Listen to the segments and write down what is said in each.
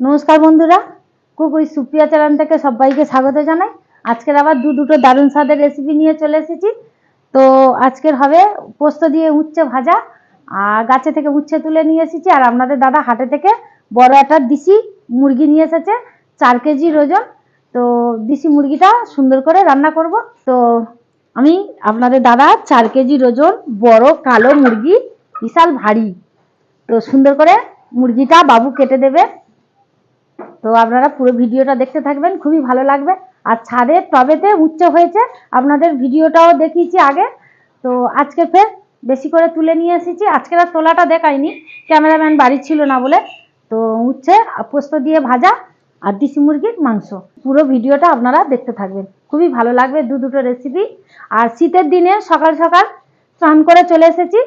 নমস্কার বন্ধুরা, কুকুই সুপ্রিয়া চ্যানেল থেকে সবাইকে স্বাগত জানাই। আজকের আবার দুটো দারুণ স্বাদের রেসিপি নিয়ে চলে এসেছি। তো আজকের হবে পোস্ত দিয়ে উচ্ছে ভাজা, আর গাছে থেকে উচ্ছে তুলে নিয়ে এসেছি। আর আপনাদের দাদা হাটে থেকে বড় একটা দেশি মুরগি নিয়ে এসেছে, 4 কেজি ওজন। তো দেশি মুরগিটা সুন্দর করে রান্না করব। তো আমি আপনাদের দাদা 4 কেজি ওজন বড় কালো মুরগি, বিশাল ভারী। তো সুন্দর করে মুরগিটা বাবু কেটে দেবে। তো আপনারা পুরো ভিডিওটা দেখতে থাকবেন, খুবই ভালো লাগবে। আর ছাদের টবেতে উচ্ছে হয়েছে, আপনাদের ভিডিওটাও দেখিয়েছি আগে। তো আজকে ফের বেশি করে তুলে নিয়ে এসেছি। আজকের আর তোলাটা দেখাইনি, ক্যামেরাম্যান বাড়ি ছিল না বলে। তো উচ্ছে পোস্ত দিয়ে ভাজা আর দেশি মুরগির মাংস, পুরো ভিডিওটা আপনারা দেখতে থাকবেন, খুবই ভালো লাগবে। দুটো রেসিপি। আর শীতের দিনে সকাল সকাল স্নান করে চলে এসেছি।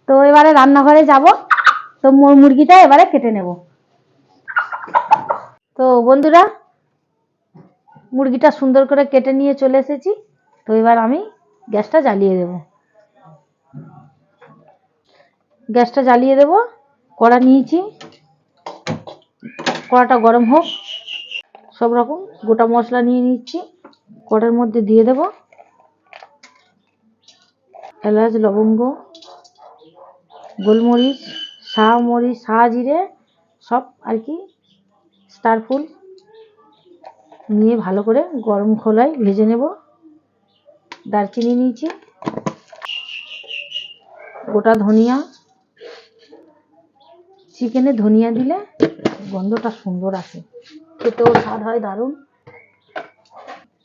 তো এবারে রান্নাঘরে যাব। তো মুরগিটা এবারে কেটে নেব। তো বন্ধুরা, মুরগিটা সুন্দর করে কেটে নিয়ে চলে এসেছি। তো এবার আমি গ্যাসটা জ্বালিয়ে দেব। কড়া নিয়েছি, কড়াটা গরম হোক। সব রকম গোটা মশলা নিয়ে নিচ্ছি, কড়ার মধ্যে দিয়ে দেব। এলাচ, লবঙ্গ, গোলমরিচ, মরিচ, জিরে, সব আর কি স্টার ফুল নিয়ে ভালো করে গরম খোলায় ভেজে নেব। দারচিনি নিয়েছি, গোটা ধনিয়া। চিকেনে ধনিয়া দিলে গন্ধটা সুন্দর আসে, খেতেও স্বাদ হয় দারুণ।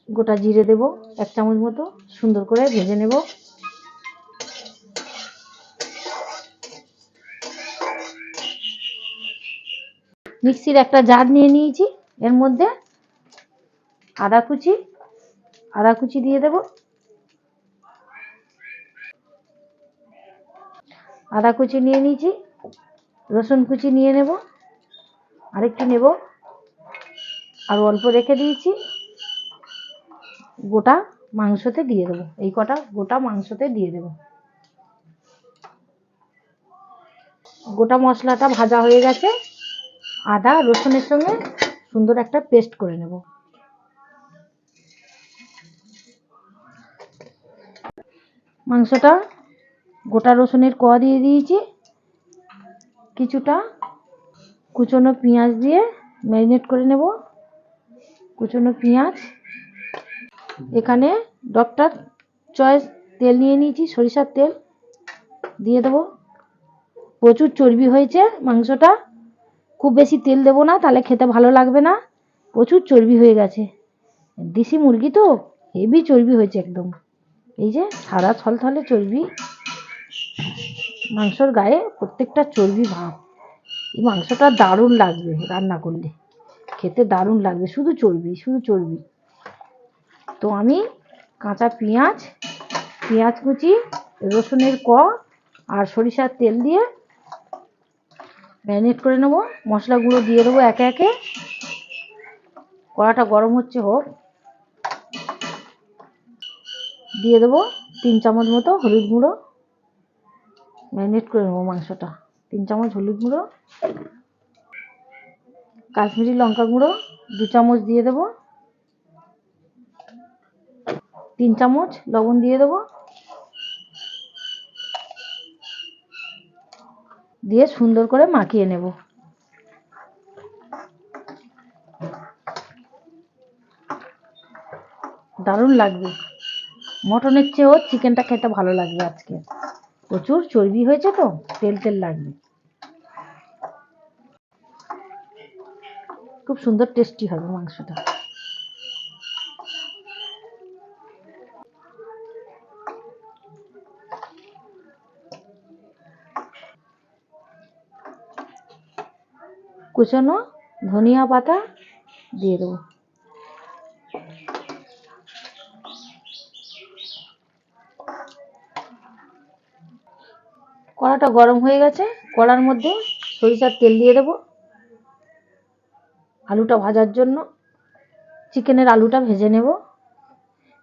গোটা জিরে দেব 1 চামচ মতো, সুন্দর করে ভেজে নেব। মিক্সির একটা জার নিয়ে নিয়েছি, এর মধ্যে আদা কুচি দিয়ে দেব। আদা কুচি নিয়ে নিয়েছি, রসুন কুচি নিয়ে নেব, আরেকটু নেব, আর অল্প রেখে দিয়েছি। গোটা মাংসতে দিয়ে দেবো, এই কটা গোটা মাংসতে দিয়ে দেব। গোটা মশলাটা ভাজা হয়ে গেছে, আদা রসুনের সঙ্গে সুন্দর একটা পেস্ট করে নেব। মাংসটা গোটা রসুনের কোয়া দিয়ে দিয়েছি, কিছুটা কুচনো পেঁয়াজ দিয়ে ম্যারিনেট করে নেব। কুচনো পেঁয়াজ, এখানে ডক্টর চয়েস তেল নিয়ে নিয়েছি, সরিষার তেল দিয়ে দেবো। প্রচুর চর্বি হয়েছে মাংসটা, খুব বেশি তেল দেবো না, তাহলে খেতে ভালো লাগবে না। প্রচুর চর্বি হয়ে গেছে, দেশি মুরগি তো হেভি চর্বি হয়েছে একদম। এই যে সাদা থলথলে চর্বি, মাংসর গায়ে প্রত্যেকটা চর্বি ভাব। এই মাংসটা দারুণ লাগবে রান্না করলে, খেতে দারুণ লাগবে। শুধু চর্বি। তো আমি কাঁচা পেঁয়াজ কুচি, রসুনের কোয়া আর সরিষার তেল দিয়ে ম্যারিনেট করে নেব। মশলা গুঁড়ো দিয়ে দেবো একে একে। কড়াটা গরম হচ্ছে, হোক। দিয়ে দেবো 3 চামচ মতো হলুদ গুঁড়ো। ম্যারিনেট করে নেবো মাংসটা। 3 চামচ হলুদ গুঁড়ো, কাশ্মীরি লঙ্কা গুঁড়ো 2 চামচ দিয়ে দেবো। 3 চামচ লবণ দিয়ে দেবো, দিয়ে সুন্দর করে মাখিয়ে নেব। দারুণ লাগবে, মটনের চেয়েও চিকেনটা খেতে ভালো লাগবে। আজকে প্রচুর চর্বি হয়েছে তো তেল লাগবে, খুব সুন্দর টেস্টি হবে মাংসটা। কুচানো ধনিয়া পাতা দিয়ে দেবো। কড়াটা গরম হয়ে গেছে, কড়ার মধ্যে সরিষার তেল দিয়ে দেবো আলুটা ভাজার জন্য। চিকেনের আলুটা ভেজে নেব।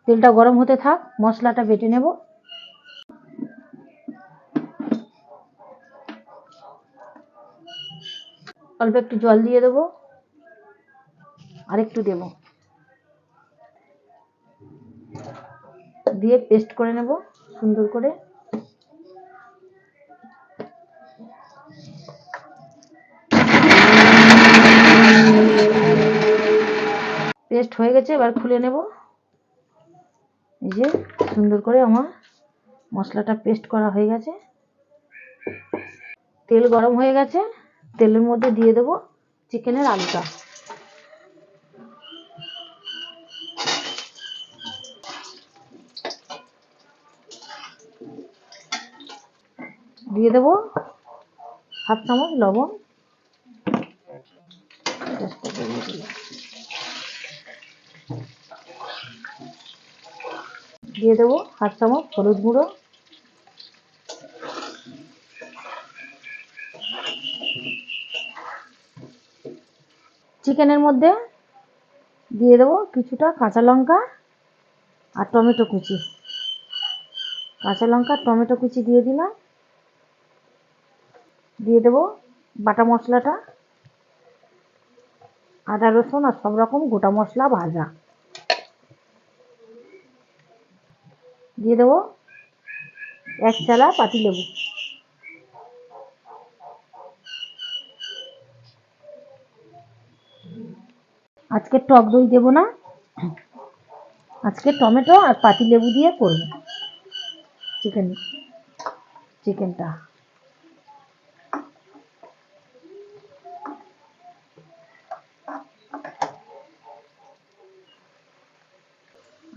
তেলটা গরম হতে থাক, মশলাটা বেটে নেব। অল্প একটু জল দিয়ে দেবো, আরেকটু দেব, দিয়ে পেস্ট করে নেব সুন্দর করে। পেস্ট হয়ে গেছে, এবার খুলে নেব। এই যে সুন্দর করে আমার মশলাটা পেস্ট করা হয়ে গেছে। তেল গরম হয়ে গেছে, তেলের মধ্যে দিয়ে দেব চিকেনের আলুটা। দিয়ে দেব হাফ চামচ লবণ, দিয়ে দেব হাফ চামচ হলুদ গুঁড়ো, চিকেনের মধ্যে দিয়ে দেব কিছুটা কাঁচা লঙ্কা আর টমেটো কুচি। কাঁচা লঙ্কা টমেটো কুচি দিয়ে দিলাম। দিয়ে দেব বাটা মশলাটা, আদা রসুন আর সব রকম গোটা মশলা ভাজা। দিয়ে দেব এক চালা পাতিলেবু। আজকে টক দই দেব না, আজকে টমেটো আর পাতিলেবু দিয়ে করব চিকেনটা।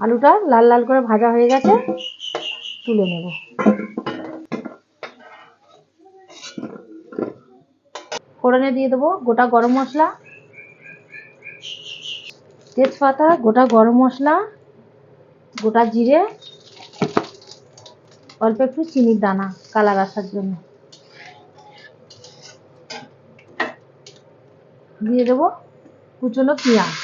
আলুটা লাল লাল করে ভাজা হয়ে গেছে, তুলে নেব। ফোড়নে দিয়ে দেবো গোটা গরম মশলা, তেজপাতা, গোটা গরম মশলা, গোটা জিরে, অল্প একটু চিনির দানা কালার আসার জন্য। দিয়ে দেবো কুচনো পেঁয়াজ।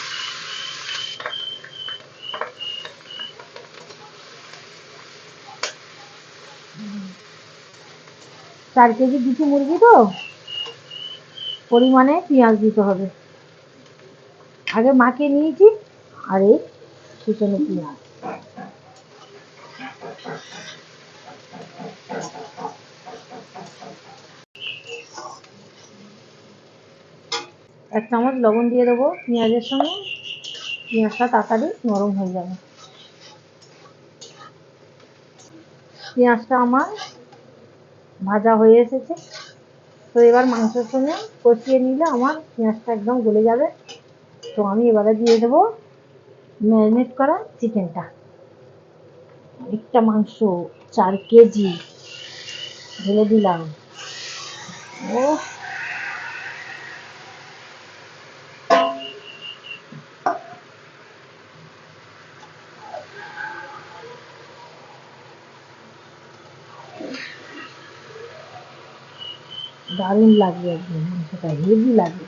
4 কেজি দিচ্ছি মুরগি, তো পরিমাণে পেঁয়াজ দিতে হবে। আগে মাখিয়ে নিয়েছি, আর এই কুচনো পেঁয়াজ। এক চামচ লবণ দিয়ে দেবো পেঁয়াজের সঙ্গে, পেঁয়াজটা তাড়াতাড়ি নরম হয়ে যাবে। পেঁয়াজটা আমার ভাজা হয়ে এসেছে, তো এবার মাংসের সঙ্গে কষিয়ে নিলে আমার পেঁয়াজটা একদম গলে যাবে। তো আমি এবারে দিয়ে দেবো ম্যারিনেট করা চিকেনটা। একটা মাংস 4 কেজি ঢেলে দিলাম। ও দারুণ লাগবে, একদম মাংসটা হেভি লাগবে।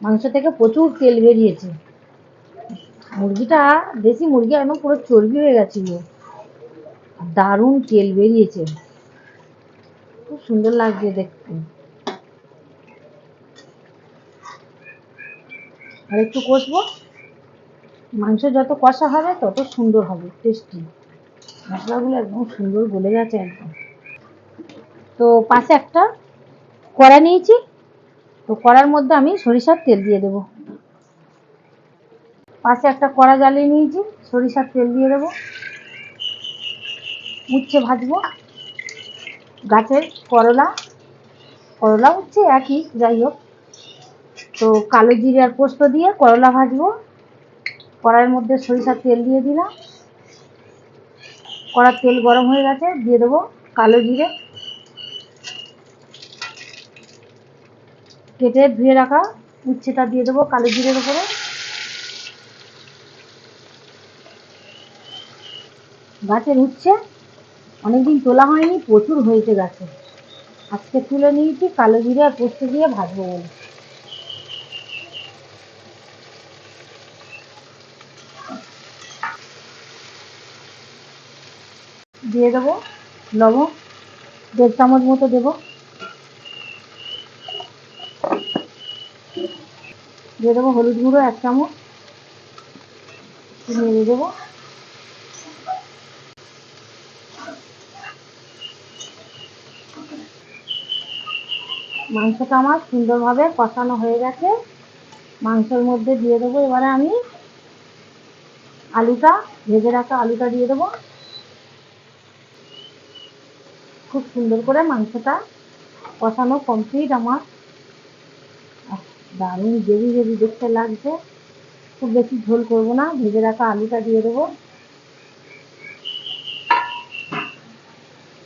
মাংস থেকে প্রচুর তেল বেরিয়েছে। মুরগিটা দেশি মুরগি, একদম পুরো চর্বি হয়ে গেছিল। দারুণ তেল বেরিয়েছে, খুব সুন্দর লাগছে দেখতে। আর একটু কষবো, মাংস যত কষা হবে তত সুন্দর হবে, টেস্টি। মশলাগুলো একদম সুন্দর গলে গেছে একদম। তো পাশে একটা কড়া নিয়েছি, তো কড়ার মধ্যে আমি সরিষার তেল দিয়ে দেবো। পাশে একটা কড়া জ্বালিয়ে নিয়েছি, সরিষার তেল দিয়ে দেবো। উচ্ছে ভাজবো, গাছের করলা, করলা উচ্ছে একই, যাই হোক। তো কালো জিরে আর পোস্ত দিয়ে করলা ভাজবো। কড়াইয়ের মধ্যে সরিষার তেল দিয়ে দিলাম, কড়ার তেল গরম হয়ে গেছে, দিয়ে দেবো কালো জিরে, কেটে ধুয়ে রাখা উচ্ছেটা দিয়ে দেবো কালো জিরের উপরে। গাছের উচ্ছে অনেকদিন তোলা হয়নি, প্রচুর হয়েছে গাছে। আজকে তুলে নিয়েছি কালো জিরে আর পোস্ত দিয়ে ভাজবো বলে। দিয়ে দেবো লবণ 1.5 চামচ মতো দেবো। দিয়ে দেবো হলুদ গুঁড়ো 1 চামচ, নেড়ে দেবো। মাংসটা আমার সুন্দরভাবে কষানো হয়ে গেছে। মাংসের মধ্যে দিয়ে দেবো এবারে আমি আলুটা, ভেজে রাখা আলুটা দিয়ে দেবো। খুব সুন্দর করে মাংসটা কষানো কমপ্লিট আমার। দারুণ গ্রেভি গ্রেভি দেখতে লাগছে। খুব বেশি ঝোল করবো না, ভেজে রাখা আলুটা দিয়ে দেবো।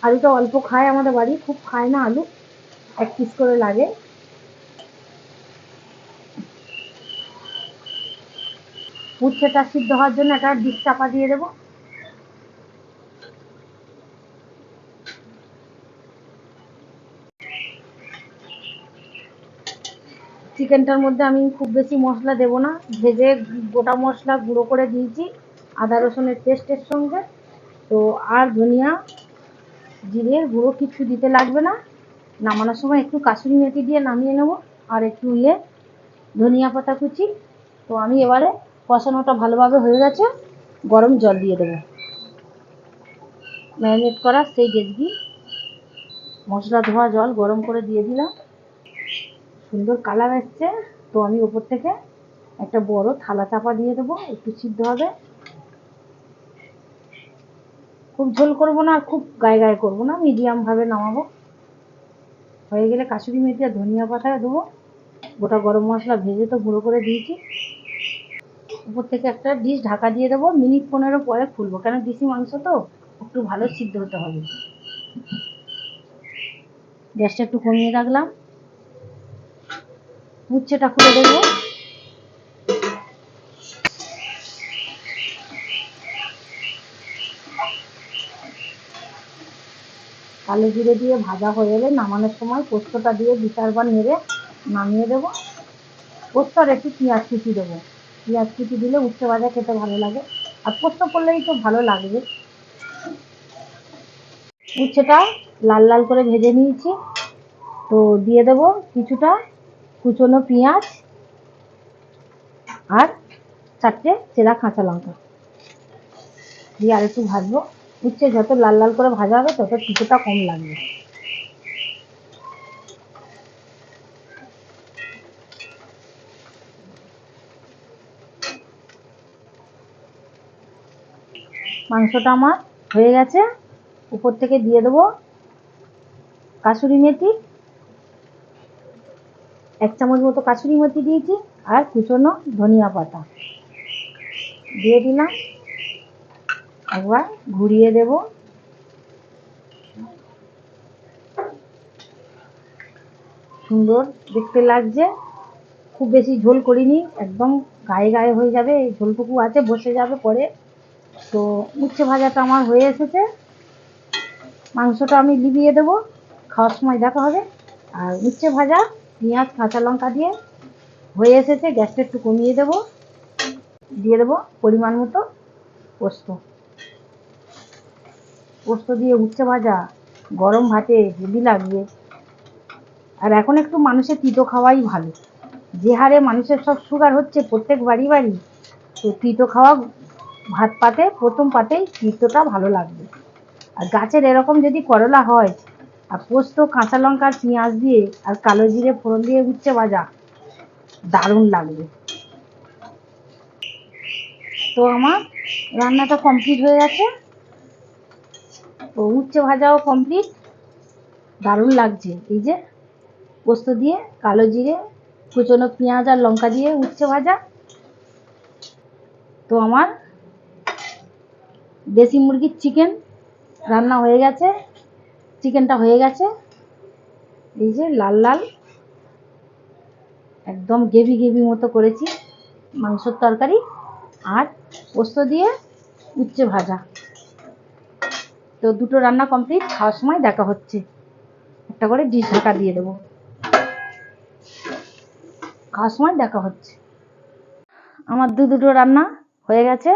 আলুটা অল্প খায় আমাদের বাড়ি, খুব খায় না আলু, 1 পিস করে লাগে। উচ্ছেটা সিদ্ধ হওয়ার জন্য একটা ডিশ চাপা দিয়ে দেবো। চিকেনটার মধ্যে আমি খুব বেশি মশলা দেবো না, ভেজে গোটা মশলা গুঁড়ো করে দিয়েছি আদা রসুনের পেস্টের সঙ্গে। তো আর ধনিয়া জিরের গুঁড়ো কিছু দিতে লাগবে না। নামানোর সময় একটু কাসুরি মেথি দিয়ে নামিয়ে নেবো, আর একটু ধনিয়া পাতা কুচি। তো আমি এবারে কষানোটা ভালোভাবে হয়ে গেছে, গরম জল দিয়ে দেবো। ম্যারিনেট করা সেই ডেজকি মশলা ধোয়া জল গরম করে দিয়ে দিলাম। সুন্দর কালার এসছে। তো আমি ওপর থেকে একটা বড় থালা চাপা দিয়ে দেবো, একটু সিদ্ধ হবে। খুব ঝোল করবো না, খুব গায়ে গায়ে করবো না, মিডিয়াম ভাবে নামাবো। হয়ে গেলে কাসুরি মেথি আর ধনিয়া পাতা দেবো। গোটা গরম মশলা ভেজে তো গুঁড়ো করে দিয়েছি। উপর থেকে একটা ডিশ ঢাকা দিয়ে দেবো, মিনিট 15 পরে খুলবো, কেন দেশি মাংস তো একটু ভালো সিদ্ধ হতে হবে। গ্যাসটা একটু কমিয়ে রাখলাম, উচ্ছেটা খুলে দেবো। কালো জিরে দিয়ে ভাজা হয়ে এলে নামানোর সময় পোস্তটা দিয়ে 2-4 বার নেড়ে নামিয়ে দেবো। পোস্ত আর একটু পেঁয়াজ কুচি দেবো। পেঁয়াজ কুচি দিলে উচ্ছে ভাজা খেতে ভালো লাগে, আর পোস্ত করলেই তো ভালো লাগবে। উচ্ছেটা লাল লাল করে ভেজে নিয়েছি। তো দিয়ে দেবো কিছুটা কুচনো পেঁয়াজ আর 4টে চেরা কাঁচা লঙ্কা দিয়ে আর একটু ভাজবো। উচ্ছে যত লাল লাল করে ভাজা হবে তত কিছুটা কম লাগবে। মাংসটা আমার হয়ে গেছে। উপর থেকে দিয়ে দেবো কাসুরি মেথি, 1 চামচ মতো কাসুরি মেথি দিয়েছি, আর কুচনো ধনিয়া পাতা দিয়ে দিলাম। একবার ঘুরিয়ে দেব। সুন্দর দেখতে লাগছে। খুব বেশি ঝোল করিনি, একদম গায়ে গায়ে হয়ে যাবে, এই ঝোলটুকু আছে বসে যাবে পরে। তো উচ্ছে ভাজাটা আমার হয়ে এসেছে। মাংসটা আমি লিবিয়ে দেবো, খাওয়ার সময় দেখা হবে। আর উচ্ছে ভাজা পেঁয়াজ কাঁচা লঙ্কা দিয়ে হয়ে এসেছে। গ্যাসটা একটু কমিয়ে দেবো। দিয়ে দেবো পরিমাণ মতো পোস্ত। পোস্ত দিয়ে উচ্ছে ভাজা গরম ভাতে হেভি লাগবে। আর এখন একটু মানুষের তিতো খাওয়াই ভালো, যে হারে মানুষের সব সুগার হচ্ছে প্রত্যেক বাড়ি বাড়ি। তো তিতো খাওয়া, ভাত পাতে প্রথম পাতেই তিতোটা ভালো লাগবে। আর গাছের এরকম যদি করলা হয়, আর পোস্ত কাঁচা লঙ্কা আর পেঁয়াজ দিয়ে আর কালো জিরে ফোড়ন দিয়ে উচ্ছে ভাজা, দারুণ লাগবে। তো আমার রান্নাটা কমপ্লিট হয়ে গেছে। তো উচ্ছে ভাজাও কমপ্লিট, দারুণ লাগছে। এই যে পোস্ত দিয়ে কালো জিরে কুচনো পেঁয়াজ আর লঙ্কা দিয়ে উচ্ছে ভাজা। তো আমার দেশি মুরগির চিকেন রান্না হয়ে গেছে। চিকেনটা হয়ে গেছে, এই যে লাল লাল একদম গ্রেভি গ্রেভি মতো করেছি মাংসের তরকারি, আর পোস্ত দিয়ে উচ্ছে ভাজা। তো দুটো রান্না কমপ্লিট, খাওয়ার সময় দেখা হচ্ছে। একটা করে ডিশ ঢাকা দিয়ে দেবো, খাওয়ার সময় দেখা হচ্ছে। আমার দুটো রান্না হয়ে গেছে,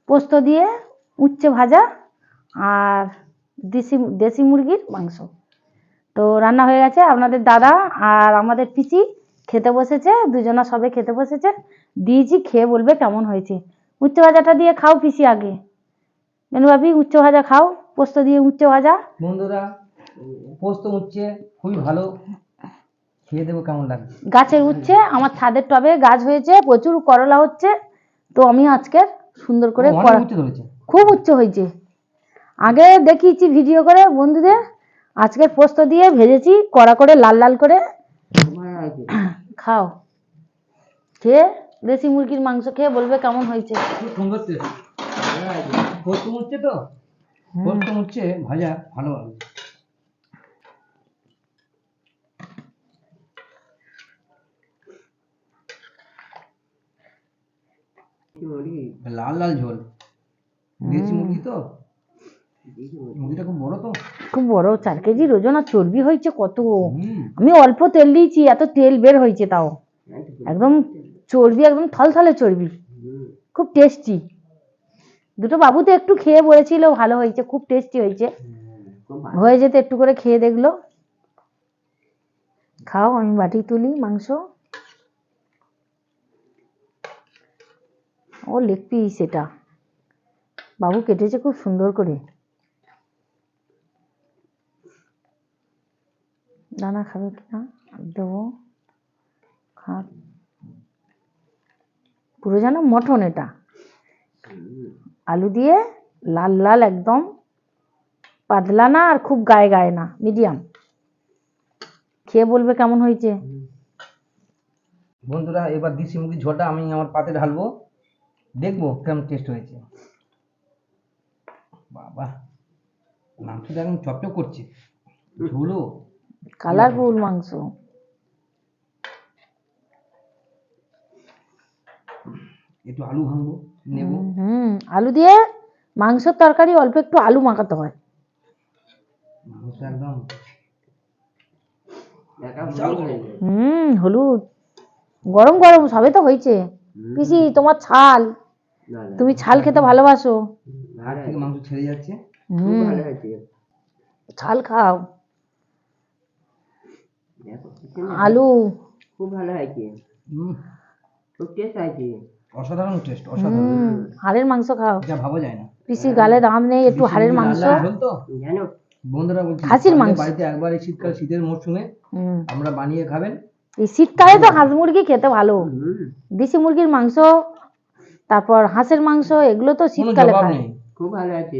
পোস্ত দিয়ে উচ্ছে ভাজা আর দেশি মুরগির মাংস। তো রান্না হয়ে গেছে, আপনাদের দাদা আর আমাদের পিসি খেতে বসেছে, দুজনা সবে খেতে বসেছে, দিয়েছি, খেয়ে বলবে কেমন হয়েছে। উচ্ছে ভাজাটা দিয়ে খাও পিসি আগে, মেনু ভাবি উচ্ছে ভাজা খাও, পোস্ত দিয়ে উচ্ছে ভাজা। বন্ধুরা পোস্ত উচ্ছে খুবই ভালো, খেয়ে দেবো কেমন লাগে। গাছের উচ্ছে আমার ছাদের টবে গাছ হয়েছে, প্রচুর করলা হচ্ছে, তো আমি আজকে সুন্দর করে খুব উচ্ছে হয়েছে, আগে দেখিয়েছি ভিডিও করে বন্ধুদের, আজকে পোস্ত দিয়ে ভেজেছি কড়া করে লাল লাল করে। খাও, খেয়ে দেশি মুরগির মাংস খেয়ে বলবে কেমন হয়েছে। সুন্দর টেস্ট, পোস্ত উচ্ছে তো, পোস্ত উচ্ছে ভাজা ভালো হবে। লাল লাল ঝোল, দেশি মুরগি তো, মুরগিটা খুব বড় তো, খুব বড়, 4 কেজির ওজন, আর চর্বি হয়েছে কত। আমি অল্প তেল দিয়েছি, এত তেল বের হয়েছে, তাও একদম চর্বি, একদম থলথলে চর্বি, খুব টেস্টি। দুটো বাবু তো একটু খেয়ে বলেছিল ভালো হয়েছে, খুব টেস্টি হয়েছে, হয়ে যেতে একটু করে খেয়ে দেখলো। খাও, আমি বাটি তুলি মাংস। ও লেগ পিস, এটা বাবু কেটেছে খুব সুন্দর করে। দানা খাবে কিনা দেবো, খা, পুরো যেন মটন। এটা আলু দিয়ে লাল লাল, একদম পাতলা না আর খুব গায়ে গায়ে না, মিডিয়াম। খেয়ে বলবে কেমন হয়েছে। বন্ধুরা এবার দেশি মুরগির ঝোলটা আমি আমার পাতে ঢালবো, দেখবো কেমন টেস্ট হয়েছে। বাবা, মাংসটা একদম চপচপ করছে, ঝোলও কালারফুল মাংস। একটু আলু ভাঙবো, নেবো। আলু দিয়ে মাংসের তরকারি অল্প একটু আলু মাখাতে হয়। মাংস একদম হলুদ, গরম গরম সবে তো হয়েছে। পিসি তোমার ছাল, তুমি ছাল খেতে ভালোবাসো, হাড় থেকে মাংস ছেড়ে যাচ্ছে, ছাল খাও। আলু খুব ভালো হয়েছে, খুব টেস্ট হয়েছে, অসাধারণ টেস্ট, অসাধারণ। হাড়ের মাংস খাও, যা ভাবা যায় না। পিসি গালে দাম নেই, একটু হাড়ের মাংস। ঝোল তো জানো বন্ধুরা, বলছি খাসির মাংস বাড়িতে একবার এই শীতকাল, শীতের মরশুমে আমরা বানিয়ে খাবেন। এই শীতকালে তো হাঁস মুরগি খেতে ভালো, দেশি মুরগির মাংস, তারপর হাঁসের মাংস, এগুলো তো শীতকালে খায়। খুব ভালো আছে,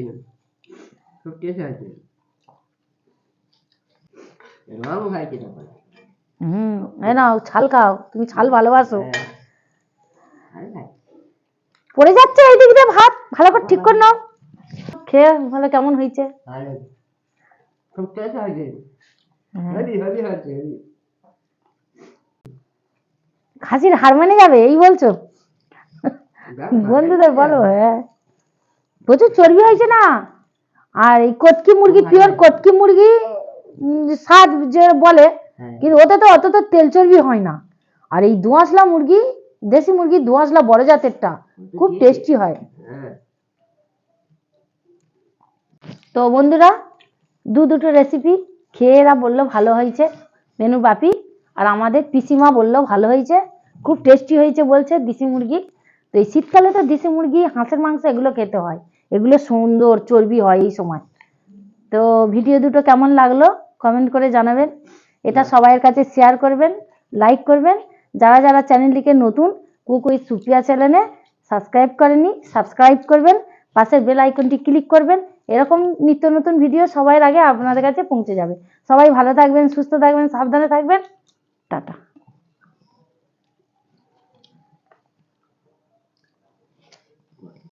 খুব টেস্ট আছে, রং খাইছে তখন। এই নাও ছাল খাও, তুমি ছাল ভালোবাসো। আর খাই পড়ে যাচ্ছে এই দিক দিয়ে ভাত, ভালো করে ঠিক করে নাও, খেয়ে ভালো কেমন হয়েছে। ভালো, খুব টেস্ট হয়েছে, হেভি হেভি হয়েছে, হেভি। খাসির হাড় মানে যাবে এই বলছো বন্ধুদের বলো। হ্যাঁ, প্রচুর চর্বি হয়েছে না, আর এই কটকি মুরগি, পিওর কটকি মুরগি স্বাদ যে বলে, কিন্তু ওতে তো অত তো তেল চর্বি হয় না। আর এই দোআঁশলা মুরগি, দেশি মুরগি দোআঁশলা বড় জাতেরটা খুব টেস্টি হয়। তো বন্ধুরা, দুটো রেসিপি খেয়ে এরা বললো ভালো হয়েছে, মেনু বাপি আর আমাদের পিসিমা বললো ভালো হয়েছে, খুব টেস্টি হয়েছে বলছে দেশি মুরগি। তো এই শীতকালে তো দেশি মুরগি, হাঁসের মাংস এগুলো খেতে হয়, এগুলো সুন্দর চর্বি হয় এই সময়। তো ভিডিও দুটো কেমন লাগলো কমেন্ট করে জানাবেন, এটা সবাইয়ের কাছে শেয়ার করবেন, লাইক করবেন। যারা যারা চ্যানেলটিকে নতুন কুক উইথ সুপ্রিয়া চ্যানেলে সাবস্ক্রাইব করেননি, সাবস্ক্রাইব করবেন, পাশের বেল আইকনটি ক্লিক করবেন, এরকম নিত্য নতুন ভিডিও সবার আগে আপনাদের কাছে পৌঁছে যাবে। সবাই ভালো থাকবেন, সুস্থ থাকবেন, সাবধানে থাকবেন, টাটা।